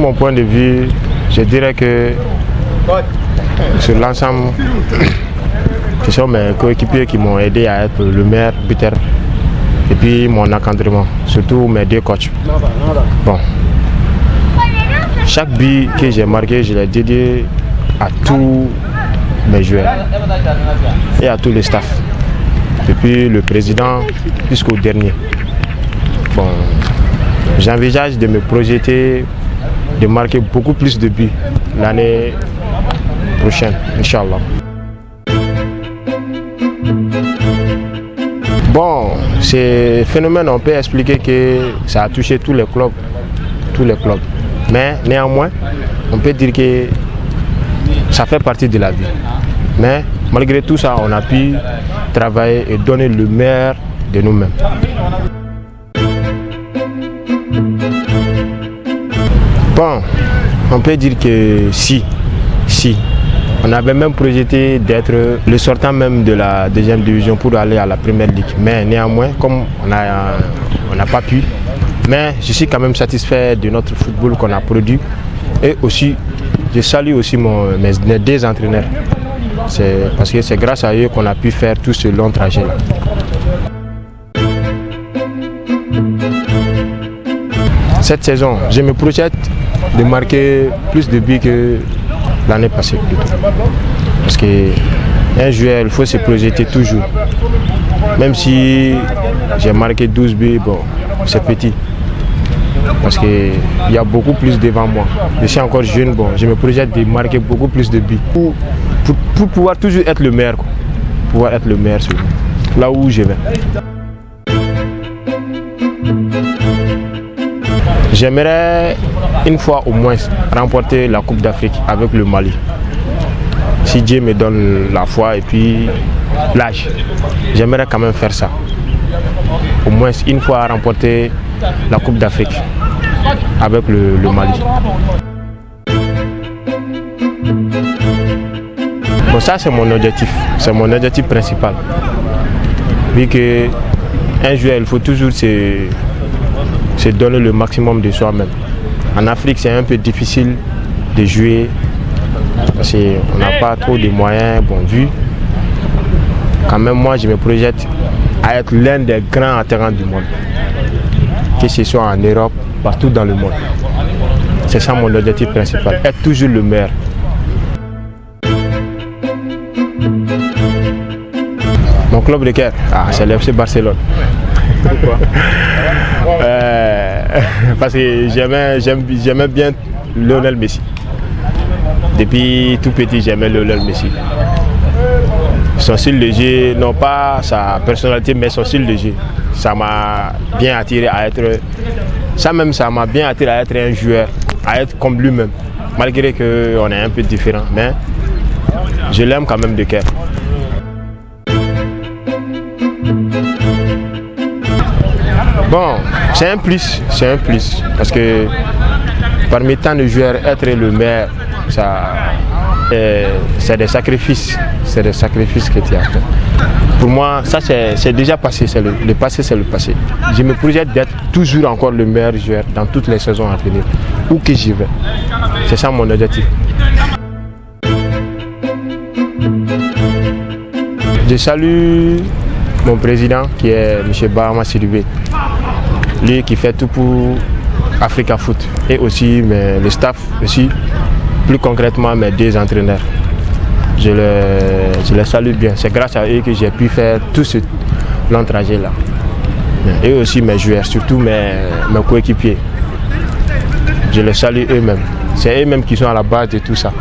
mon point de vue, je dirais que sur l'ensemble, ce sont mes coéquipiers qui m'ont aidé à être le meilleur buteur. Et puis mon encadrement, surtout mes deux coachs. Bon. Chaque but que j'ai marqué, je l'ai dédié à tous mes joueurs et à tous les staffs. Depuis le président jusqu'au dernier. Bon, j'envisage de me projeter, de marquer beaucoup plus de buts l'année prochaine, Inch'Allah. Bon, ce phénomène, on peut expliquer que ça a touché tous les clubs. Mais néanmoins, on peut dire que ça fait partie de la vie. Mais malgré tout ça, on a pu travailler et donner le meilleur de nous-mêmes. Bon, on peut dire que si. On avait même projeté d'être le sortant même de la deuxième division pour aller à la première ligue. Mais néanmoins, comme on n'a pas pu, mais je suis quand même satisfait de notre football qu'on a produit. Et aussi, je salue aussi mes deux entraîneurs. C'est parce que c'est grâce à eux qu'on a pu faire tout ce long trajet-là. Cette saison, je me projette de marquer plus de buts que l'année passée plutôt. Parce qu'un joueur, il faut se projeter toujours. Même si j'ai marqué 12 buts, bon, c'est petit. Parce qu'il y a beaucoup plus devant moi. Je suis encore jeune, bon, je me projette de marquer beaucoup plus de buts. Pour pouvoir toujours être le meilleur. Pouvoir être le meilleur là où je vais. J'aimerais une fois au moins remporter la Coupe d'Afrique avec le Mali. Si Dieu me donne la foi et puis l'âge, j'aimerais quand même faire ça. Au moins une fois remporter la Coupe d'Afrique avec le Mali. Bon, ça c'est mon objectif principal. Vu que un joueur, il faut toujours se donner le maximum de soi-même. En Afrique, c'est un peu difficile de jouer parce qu'on n'a pas trop de moyens. Bon, vu quand même, moi, je me projette à être l'un des grands attaquants du monde, que ce soit en Europe, partout dans le monde. C'est ça mon objectif principal, être toujours le meilleur. Mon club de cœur, c'est le FC Barcelone. Pourquoi? Parce que j'aimais bien Lionel Messi. Depuis tout petit, j'aimais Lionel Messi. Son style de jeu, non pas sa personnalité, mais son style de jeu. Ça m'a bien attiré à être... Ça m'a bien attiré à être un joueur, à être comme lui-même. Malgré qu'on est un peu différent, mais je l'aime quand même de cœur. Bon, c'est un plus, parce que parmi tant de joueurs, être le meilleur, c'est des sacrifices que tu as fait. Pour moi, ça c'est déjà passé, le passé c'est le passé. Je me projette d'être toujours encore le meilleur joueur dans toutes les saisons à venir, où que j'y vais. C'est ça mon objectif. Je salue mon président qui est M. Bahama Sidibé. Lui qui fait tout pour Africa Foot et aussi le staff, aussi plus concrètement mes deux entraîneurs. Je les salue bien, c'est grâce à eux que j'ai pu faire tout ce long trajet là. Et aussi mes joueurs, surtout mes coéquipiers. Je les salue eux-mêmes, c'est eux-mêmes qui sont à la base de tout ça.